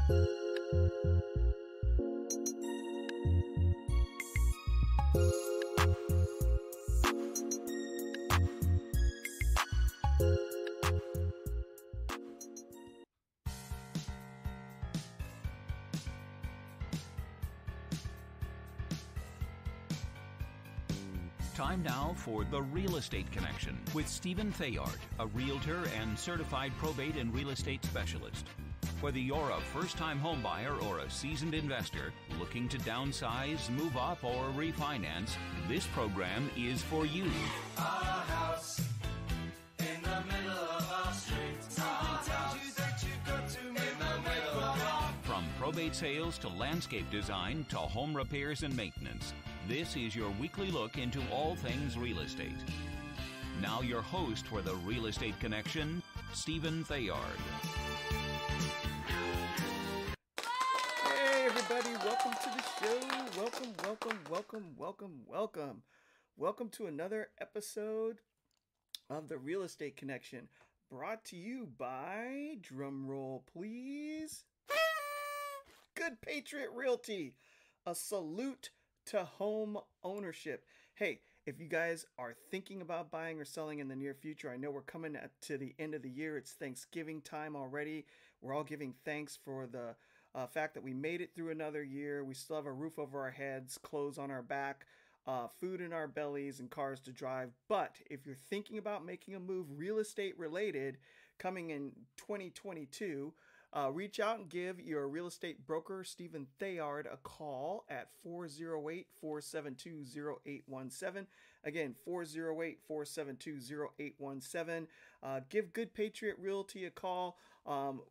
Time now for The Real Estate Connection with Stephen Theard, a realtor and certified probate and real estate specialist. Whether you're a first-time homebuyer or a seasoned investor looking to downsize, move up, or refinance, this program is for you. Our house in the middle of our street. Something tells you that you've got to move in the middle of our... From probate sales to landscape design to home repairs and maintenance, this is your weekly look into all things real estate. Now your host for The Real Estate Connection, Stephen Theard. Hey everybody, welcome to the show. Welcome. Welcome to another episode of The Real Estate Connection, brought to you by, drumroll please, Good Patriot Realty. A salute to home ownership. Hey, if you guys are thinking about buying or selling in the near future, I know we're coming to the end of the year. It's Thanksgiving time already. We're all giving thanks for the fact that we made it through another year. We still have a roof over our heads, clothes on our back, food in our bellies, and cars to drive. But if you're thinking about making a move real estate related coming in 2022, reach out and give your real estate broker, Stephen Theard, a call at 408-472-0817. Again, 408-472-0817. Give Good Patriot Realty a call.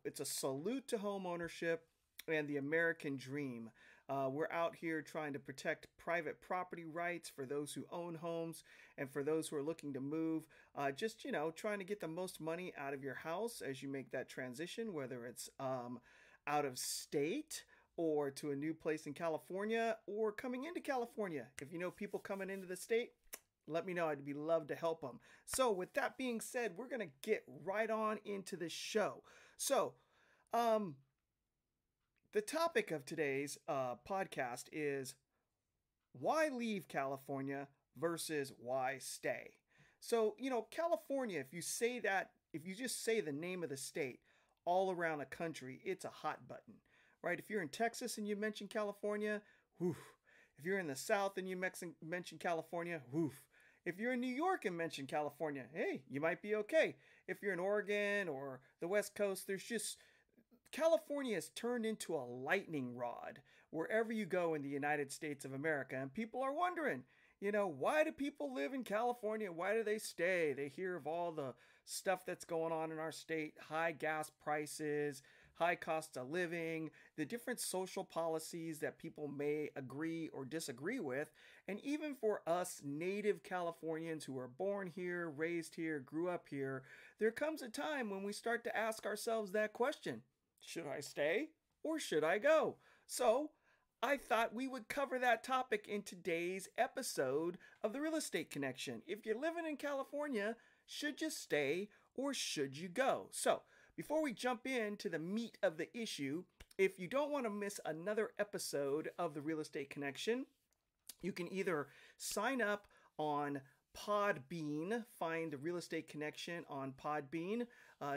It's a salute to home ownership and the American dream. We're out here trying to protect private property rights for those who own homes and for those who are looking to move. Just, trying to get the most money out of your house as you make that transition, whether it's out of state or to a new place in California or coming into California. If you know people coming into the state, let me know. I'd be love to help them. So with that being said, we're going to get right on into the show. So, the topic of today's podcast is why leave California versus why stay. So, California, if you just say the name of the state all around the country, it's a hot button, right? If you're in Texas and you mention California, woof. If you're in the South and you mention California, woof. If you're in New York and mention California, hey, you might be okay. If you're in Oregon or the West Coast, California has turned into a lightning rod wherever you go in the United States of America. And people are wondering, why do people live in California? Why do they stay? They hear of all the stuff that's going on in our state, high gas prices, high cost of living, the different social policies that people may agree or disagree with. And even for us native Californians who are born here, raised here, grew up here, there comes a time when we start to ask ourselves that question. Should I stay or should I go? So I thought we would cover that topic in today's episode of The Real Estate Connection. If you're living in California, should you stay or should you go? So before we jump into the meat of the issue, if you don't want to miss another episode of The Real Estate Connection, you can either sign up on Podbean. Find The Real Estate Connection on Podbean.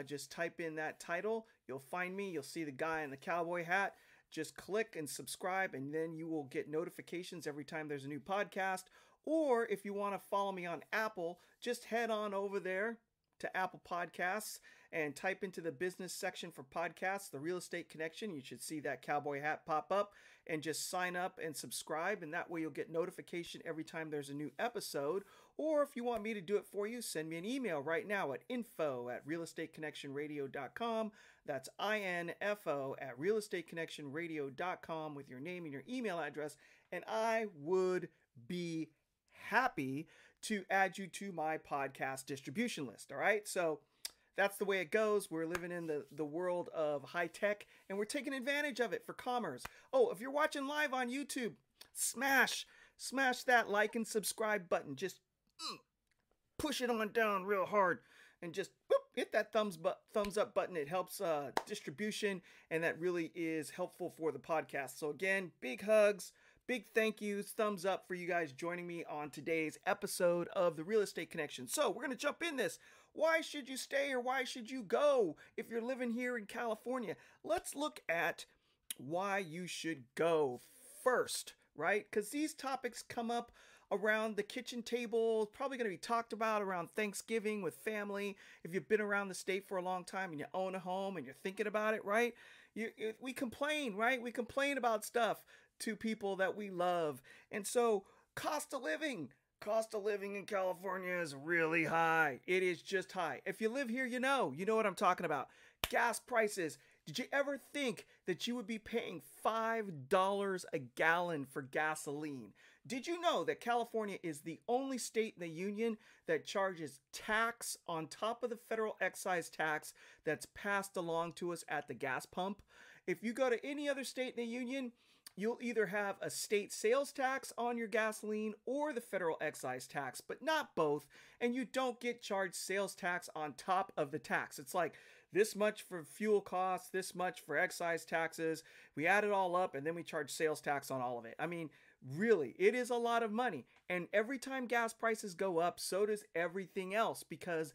Just type in that title. You'll find me. You'll see the guy in the cowboy hat. Just click and subscribe, and then you will get notifications every time there's a new podcast. Or if you want to follow me on Apple, just head on over there to Apple Podcasts and type into the business section for podcasts, The Real Estate Connection. You should see that cowboy hat pop up, and just sign up and subscribe, and that way you'll get notification every time there's a new episode. Or if you want me to do it for you, send me an email right now at info@realestateconnectionradio.com. That's info@realestateconnectionradio.com with your name and your email address, and I would be happy to add you to my podcast distribution list. All right. So that's the way it goes. We're living in the world of high tech, and we're taking advantage of it for commerce. Oh, if you're watching live on YouTube, smash that like and subscribe button. Just push it on down real hard and just boop, hit that thumbs up button. It helps distribution, and that really is helpful for the podcast. So again, big hugs, big thank yous, thumbs up for you guys joining me on today's episode of The Real Estate Connection. So we're going to jump in this. Why should you stay or why should you go if you're living here in California? Let's look at why you should go first, right? Because these topics come up around the kitchen table, probably going to be talked about around Thanksgiving with family. If you've been around the state for a long time and you own a home and you're thinking about it, right? We complain, right? We complain about stuff to people that we love. And so cost of living in California is really high. It is just high. If you live here, you know what I'm talking about. Gas prices. Did you ever think that you would be paying $5 a gallon for gasoline? Did you know that California is the only state in the union that charges tax on top of the federal excise tax that's passed along to us at the gas pump? If you go to any other state in the union, you'll either have a state sales tax on your gasoline or the federal excise tax, but not both, and you don't get charged sales tax on top of the tax. It's like this much for fuel costs, this much for excise taxes. We add it all up and then we charge sales tax on all of it. I mean, really, it is a lot of money. And every time gas prices go up, so does everything else because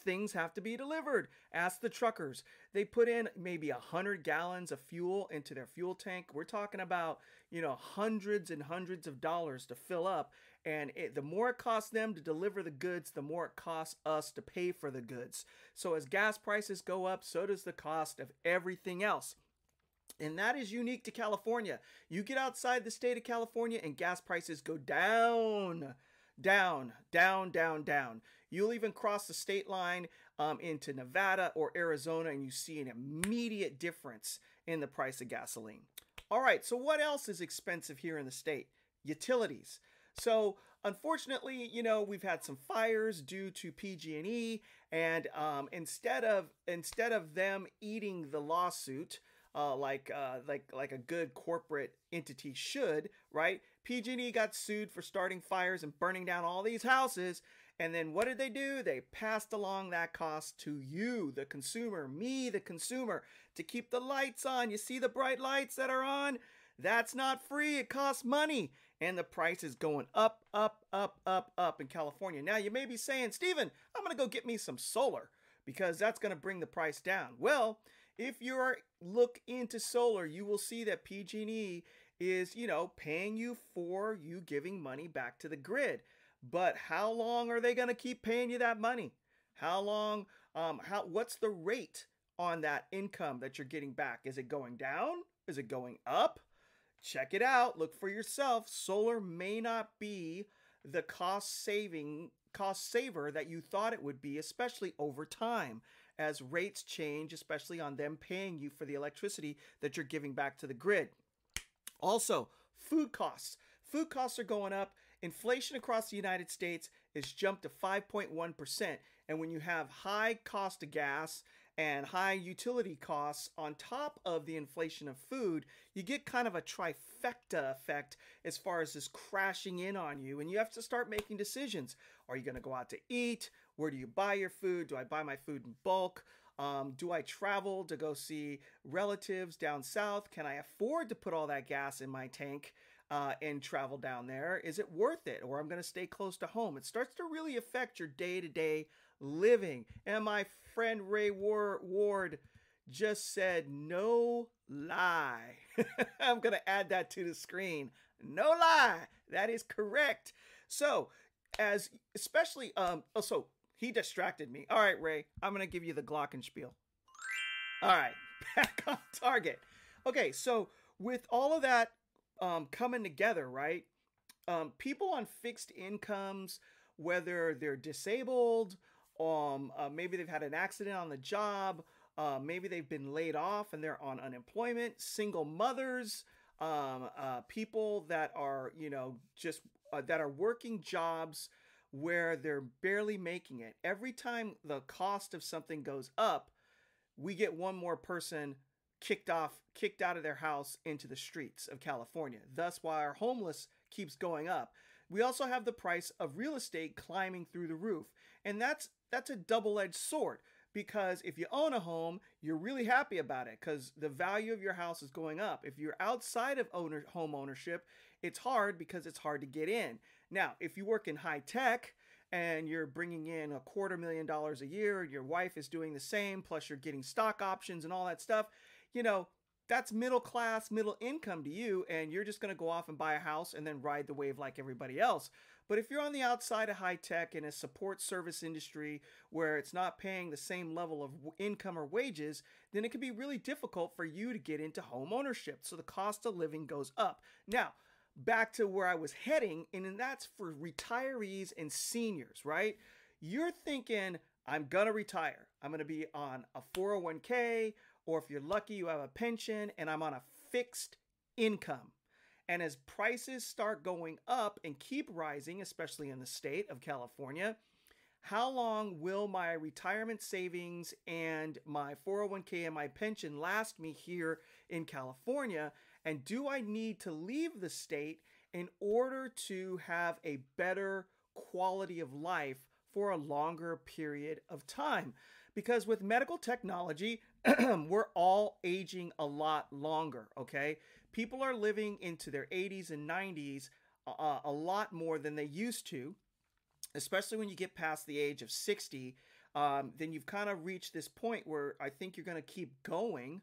things have to be delivered. Ask the truckers. They put in maybe 100 gallons of fuel into their fuel tank. We're talking about, hundreds and hundreds of dollars to fill up. And the more it costs them to deliver the goods, the more it costs us to pay for the goods. So as gas prices go up, so does the cost of everything else. And that is unique to California. You get outside the state of California and gas prices go down, down, down, down, down. You'll even cross the state line into Nevada or Arizona and you see an immediate difference in the price of gasoline. All right, so what else is expensive here in the state? Utilities. So unfortunately, we've had some fires due to PG&E, and instead of them eating the lawsuit, like a good corporate entity should, right? PG&E got sued for starting fires and burning down all these houses. And then what did they do? They passed along that cost to you, the consumer, me, the consumer, to keep the lights on. You see the bright lights that are on? That's not free. It costs money. And the price is going up, up, up, up, up in California. Now, you may be saying, Steven, I'm going to go get me some solar because that's going to bring the price down. Well, if you look into solar, you will see that PG&E is, paying you for you giving money back to the grid. But how long are they going to keep paying you that money? How long, what's the rate on that income that you're getting back? Is it going down? Is it going up? Check it out. Look for yourself. Solar may not be the cost saver that you thought it would be, especially over time as rates change, especially on them paying you for the electricity that you're giving back to the grid. Also, food costs. Food costs are going up. Inflation across the United States has jumped to 5.1%. And when you have high cost of gas and high utility costs on top of the inflation of food, you get kind of a trifecta effect as far as this crashing in on you. And you have to start making decisions. Are you going to go out to eat? Where do you buy your food? Do I buy my food in bulk? Do I travel to go see relatives down south? Can I afford to put all that gas in my tank and travel down there? Is it worth it? Or I'm going to stay close to home. It starts to really affect your day-to-day living. And my friend Ray Ward just said, no lie. I'm going to add that to the screen. No lie. That is correct. So, so he distracted me. All right, Ray, I'm going to give you the glockenspiel. All right, back on target. Okay, so with all of that coming together, right? People on fixed incomes, whether they're disabled, maybe they've had an accident on the job, maybe they've been laid off and they're on unemployment, single mothers, people that are, that are working jobs where they're barely making it. Every time the cost of something goes up, we get one more person kicked out of their house into the streets of California. Thus why our homeless keeps going up. We also have the price of real estate climbing through the roof. And that's that's a double-edged sword, because if you own a home, you're really happy about it because the value of your house is going up. If you're outside of home ownership, it's hard because it's hard to get in. Now, if you work in high tech and you're bringing in $250,000 a year, your wife is doing the same, plus you're getting stock options and all that stuff, you know, that's middle class, middle income to you, and you're just going to go off and buy a house and then ride the wave like everybody else. But if you're on the outside of high tech in a support service industry where it's not paying the same level of income or wages, then it can be really difficult for you to get into home ownership. So the cost of living goes up. Now, back to where I was heading, and that's for retirees and seniors, right? You're thinking, I'm going to retire. I'm going to be on a 401k, or if you're lucky, you have a pension, and I'm on a fixed income. And as prices start going up and keep rising, especially in the state of California, how long will my retirement savings and my 401k and my pension last me here in California? And do I need to leave the state in order to have a better quality of life for a longer period of time? Because with medical technology, we're all aging a lot longer, okay? People are living into their 80s and 90s a lot more than they used to, especially when you get past the age of 60. Then you've kind of reached this point where I think you're going to keep going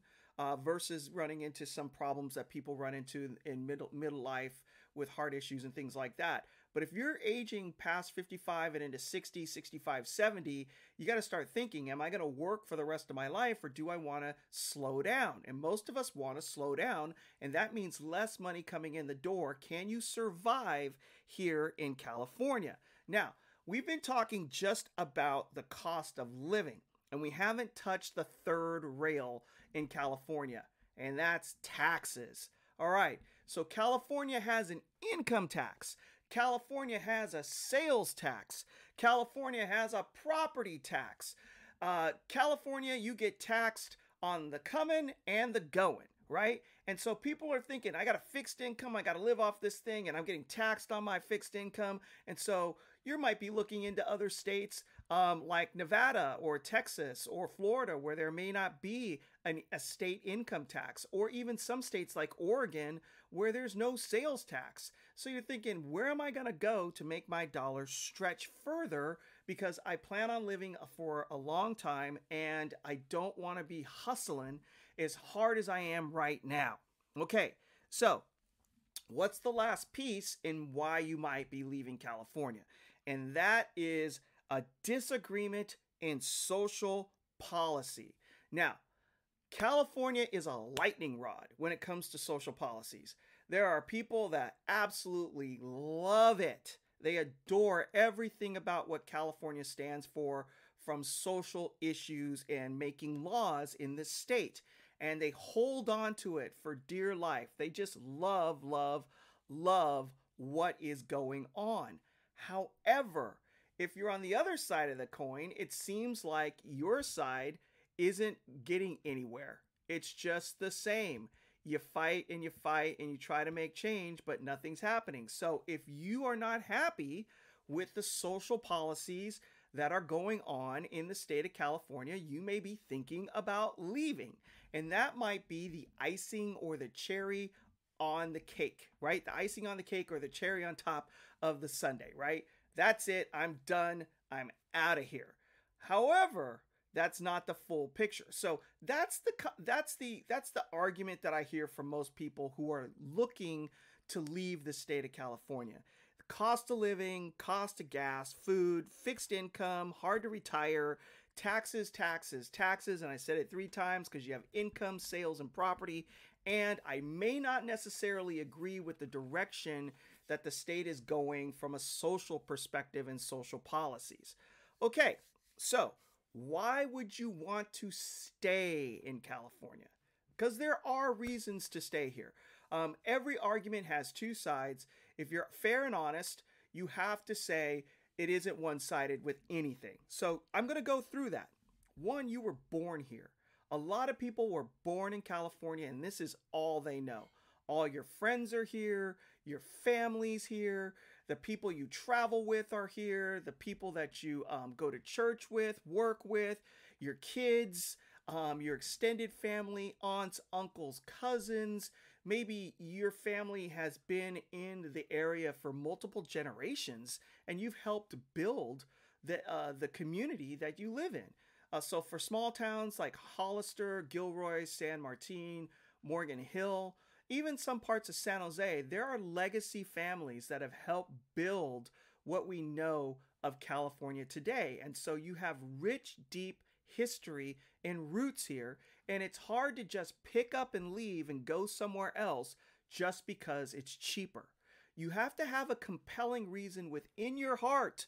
versus running into some problems that people run into in middle life with heart issues and things like that. But if you're aging past 55 and into 60, 65, 70, you got to start thinking, am I going to work for the rest of my life, or do I want to slow down? And most of us want to slow down, and that means less money coming in the door. Can you survive here in California? Now, we've been talking just about the cost of living, and we haven't touched the third rail in California, and that's taxes. All right, so California has an income tax. California has a sales tax. California has a property tax. California, you get taxed on the coming and the going, right? And so people are thinking, I got a fixed income, I got to live off this thing, and I'm getting taxed on my fixed income. And so you might be looking into other states like Nevada or Texas or Florida, where there may not be a state income tax, or even some states like Oregon where there's no sales tax. So you're thinking, where am I going to go to make my dollars stretch further? Because I plan on living for a long time and I don't want to be hustling as hard as I am right now. Okay, so what's the last piece in why you might be leaving California? And that is a disagreement in social policy. Now, California is a lightning rod when it comes to social policies. There are people that absolutely love it. They adore everything about what California stands for, from social issues and making laws in this state. And they hold on to it for dear life. They just love, love, love what is going on. However, if you're on the other side of the coin, it seems like your side isn't getting anywhere. It's just the same. You fight and you fight and you try to make change, but nothing's happening. So if you are not happy with the social policies that are going on in the state of California, you may be thinking about leaving. And that might be the icing or the cherry on the cake, right? The icing on the cake or the cherry on top of the sundae, right? That's it. I'm done. I'm out of here. However, that's not the full picture. So that's the argument that I hear from most people who are looking to leave the state of California. The cost of living, cost of gas, food, fixed income, hard to retire, taxes, taxes, taxes. And I said it 3 times because you have income, sales, and property. And I may not necessarily agree with the direction that the state is going from a social perspective and social policies. Okay, so why would you want to stay in California? Because there are reasons to stay here. Every argument has 2 sides. If you're fair and honest, you have to say it isn't one-sided with anything. So I'm going to go through that. 1, you were born here. A lot of people were born in California, and this is all they know. All your friends are here, your family's here. The people you travel with are here. The people that you go to church with, work with, your kids, your extended family, aunts, uncles, cousins. Maybe your family has been in the area for multiple generations, and you've helped build the community that you live in. So for small towns like Hollister, Gilroy, San Martin, Morgan Hill, even some parts of San Jose, there are legacy families that have helped build what we know of California today. And so you have rich, deep history and roots here, and it's hard to just pick up and leave and go somewhere else just because it's cheaper. You have to have a compelling reason within your heart,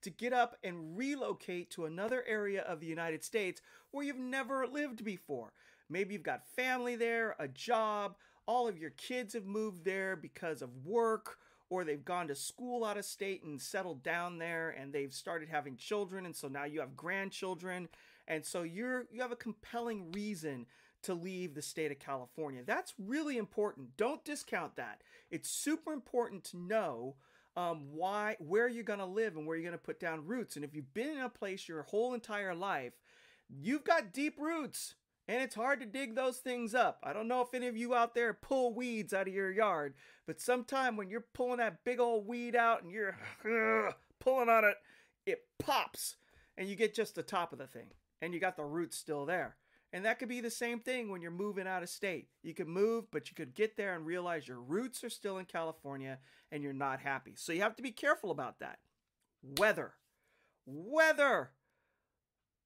to get up and relocate to another area of the United States where you've never lived before. Maybe you've got family there, a job, all of your kids have moved there because of work, or they've gone to school out of state and settled down there, and they've started having children, and so now you have grandchildren, and so you have a compelling reason to leave the state of California. That's really important. Don't discount that. It's super important to know where you're going to live and where you're going to put down roots. And if you've been in a place your whole entire life, you've got deep roots, and it's hard to dig those things up. I don't know if any of you out there pull weeds out of your yard, but sometime when you're pulling that big old weed out and you're pulling on it, it pops, and you get just the top of the thing, and you got the roots still there. And that could be the same thing when you're moving out of state. You could move, but you could get there and realize your roots are still in California and you're not happy. So you have to be careful about that. Weather.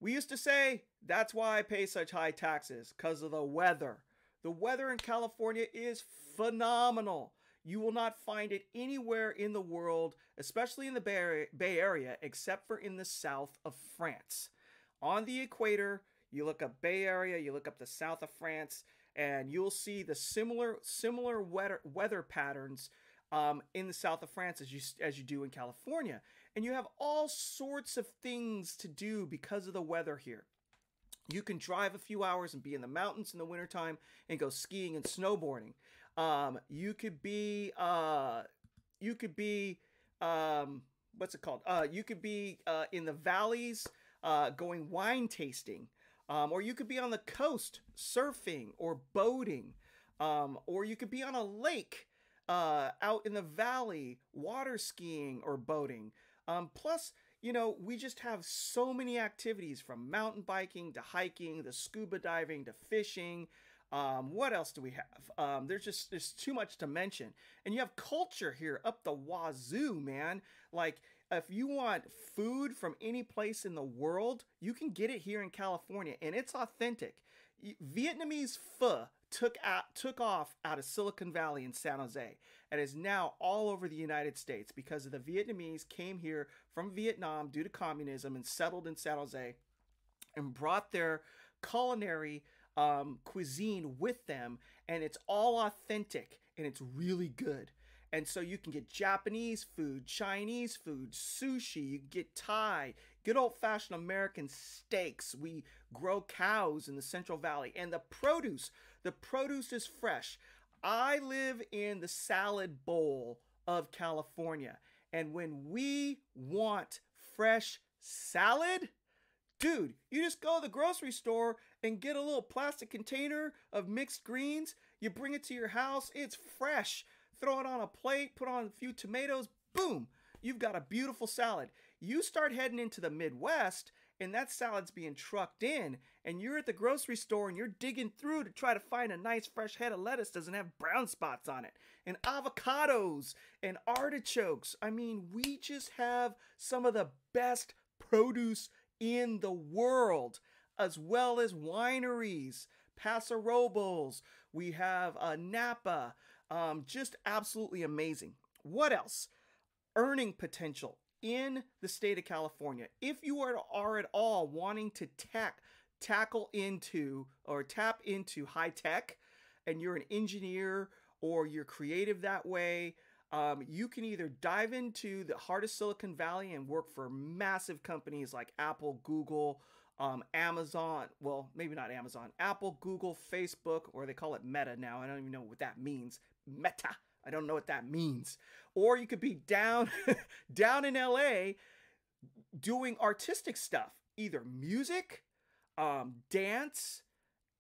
We used to say, that's why I pay such high taxes, because of the weather. The weather in California is phenomenal. You will not find it anywhere in the world, especially in the Bay Area, except for in the south of France. On the equator, you look up Bay Area, you look up the south of France, and you'll see the similar weather patterns in the south of France as you do in California. And you have all sorts of things to do because of the weather here. You can drive a few hours and be in the mountains in the wintertime and go skiing and snowboarding. You could be in the valleys going wine tasting. Or you could be on the coast surfing or boating, or you could be on a lake out in the valley water skiing or boating. Plus, we just have so many activities, from mountain biking to hiking, to scuba diving to fishing. What else do we have? There's too much to mention. And you have culture here up the wazoo, man. Like, if you want food from any place in the world, you can get it here in California, and it's authentic. Vietnamese pho took off out of Silicon Valley in San Jose and is now all over the United States because of the Vietnamese came here from Vietnam due to communism and settled in San Jose and brought their culinary cuisine with them, and it's all authentic and it's really good. And so you can get Japanese food, Chinese food, sushi, you can get Thai, good old-fashioned American steaks. We grow cows in the Central Valley. And the produce is fresh. I live in the salad bowl of California. And when we want fresh salad, dude, you just go to the grocery store and get a little plastic container of mixed greens. You bring it to your house. It's fresh. Throw it on a plate, put on a few tomatoes, boom, you've got a beautiful salad. You start heading into the Midwest, and that salad's being trucked in, and you're at the grocery store, and you're digging through to try to find a nice fresh head of lettuce doesn't have brown spots on it, and avocados, and artichokes. I mean, we just have some of the best produce in the world, as well as wineries, Paso Robles, we have Napa. Just absolutely amazing. What else? Earning potential in the state of California. If you are at all wanting to tap into high tech, and you're an engineer or you're creative that way, you can either dive into the heart of Silicon Valley and work for massive companies like Apple, Google, Amazon, well, maybe not Amazon, Apple, Google, Facebook, or they call it Meta now. I don't even know what that means. Meta. I don't know what that means. Or you could be down down in LA doing artistic stuff, either music, dance,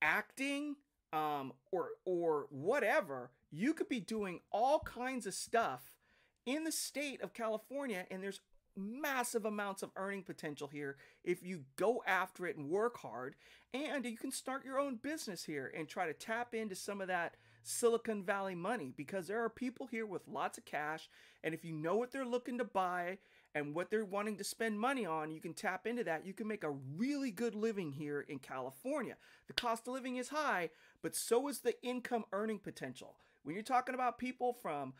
acting, or whatever. You could be doing all kinds of stuff in the state of California, and there's massive amounts of earning potential here if you go after it and work hard. And you can start your own business here and try to tap into some of that Silicon Valley money, because there are people here with lots of cash, and if you know what they're looking to buy and what they're wanting to spend money on, you can tap into that. You can make a really good living here in California. The cost of living is high, but so is the income earning potential. When you're talking about people from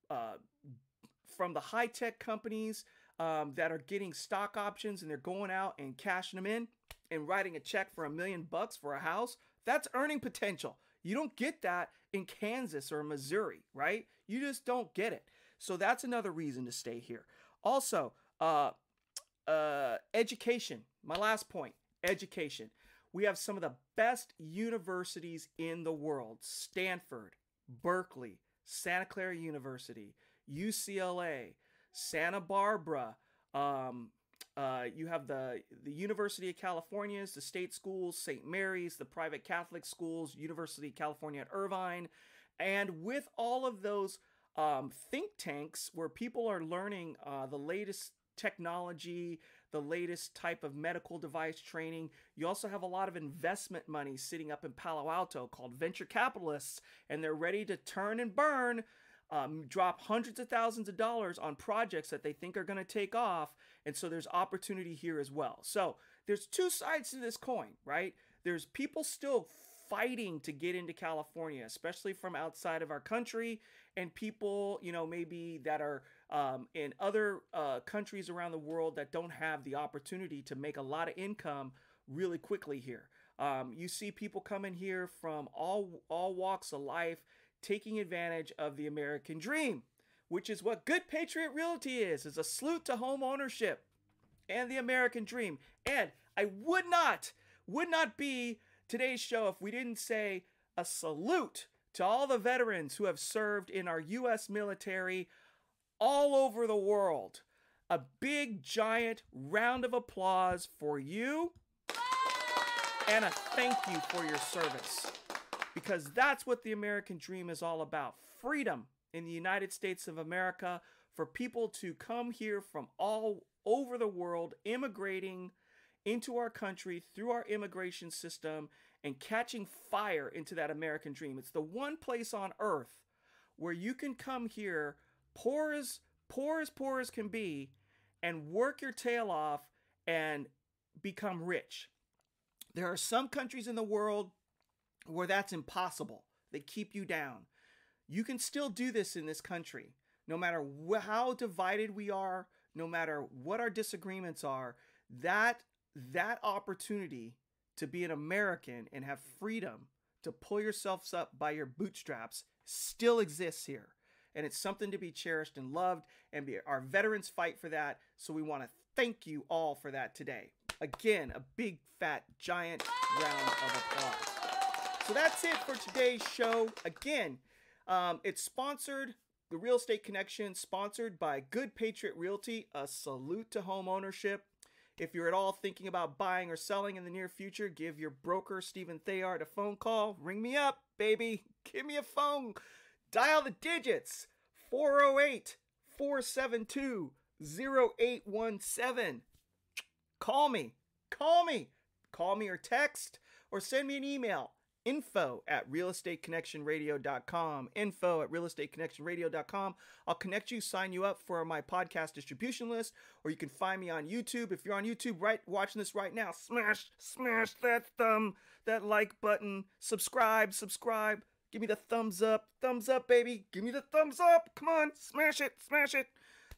the high-tech companies that are getting stock options and they're going out and cashing them in and writing a check for $1 million for a house, that's earning potential. You don't get that in Kansas or Missouri, right? You just don't get it. So that's another reason to stay here. Also, education. My last point, education. We have some of the best universities in the world. Stanford, Berkeley, Santa Clara University, UCLA, Santa Barbara. You have the University of California's, the state schools, St. Mary's, the private Catholic schools, University of California at Irvine. And with all of those think tanks where people are learning the latest technology, the latest type of medical device training, you also have a lot of investment money sitting up in Palo Alto called venture capitalists, and they're ready to turn and burn, drop hundreds of thousands of dollars on projects that they think are going to take off. And so there's opportunity here as well. So there's two sides to this coin, right? There's people still fighting to get into California, especially from outside of our country, and people, maybe that are in other countries around the world that don't have the opportunity to make a lot of income really quickly here. You see people coming here from all walks of life, taking advantage of the American dream, which is what Good Patriot Realty is a salute to home ownership and the American dream. And I would not be today's show if we didn't say a salute to all the veterans who have served in our U.S. military all over the world. A big, giant round of applause for you, and a thank you for your service. Because that's what the American dream is all about. Freedom in the United States of America, for people to come here from all over the world, immigrating into our country through our immigration system and catching fire into that American dream. It's the one place on earth where you can come here poor as can be and work your tail off and become rich. There are some countries in the world where that's impossible. They keep you down. You can still do this in this country. No matter how divided we are, no matter what our disagreements are, that opportunity to be an American and have freedom to pull yourselves up by your bootstraps still exists here. And it's something to be cherished and loved, and our veterans fight for that. So we want to thank you all for that today. Again, a big, fat, giant round of applause. So that's it for today's show. Again, it's sponsored, the Real Estate Connection, sponsored by Good Patriot Realty, a salute to home ownership. If you're at all thinking about buying or selling in the near future, give your broker, Stephen Thayard, a phone call. Ring me up, baby. Give me a phone. Dial the digits, 408-472-0817. Call me or text, or send me an email. info@realestateconnectionradio.com. info@realestateconnectionradio.com. I'll connect you, sign you up for my podcast distribution list, or you can find me on YouTube. If you're on YouTube watching this right now, smash that like button, subscribe. Give me the thumbs up, baby. Give me the thumbs up. Come on, smash it.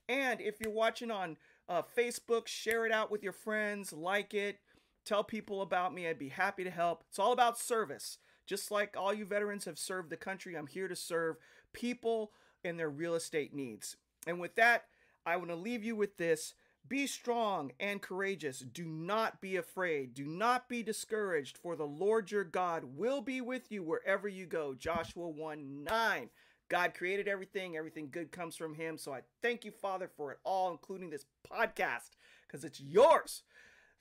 And if you're watching on Facebook, share it out with your friends, like it. Tell people about me. I'd be happy to help. It's all about service. Just like all you veterans have served the country, I'm here to serve people and their real estate needs. And with that, I want to leave you with this. Be strong and courageous. Do not be afraid. Do not be discouraged, for the Lord your God will be with you wherever you go. Joshua 1:9. God created everything. Everything good comes from him. So I thank you, Father, for it all, including this podcast, because it's yours.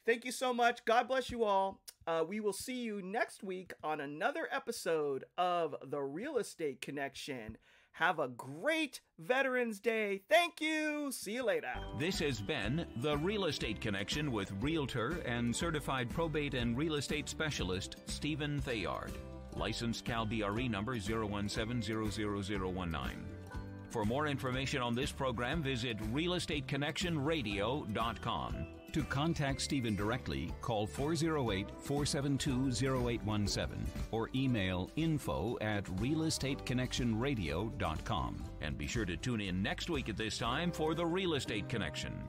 Thank you so much. God bless you all. We will see you next week on another episode of The Real Estate Connection. Have a great Veterans Day. Thank you. See you later. This has been The Real Estate Connection with Realtor and Certified Probate and Real Estate Specialist Stephen Thayard. Licensed Cal BRE number 0170019. For more information on this program, visit realestateconnectionradio.com. To contact Stephen directly, call 408-472-0817 or email info@realestateconnectionradio.com. And be sure to tune in next week at this time for The Real Estate Connection.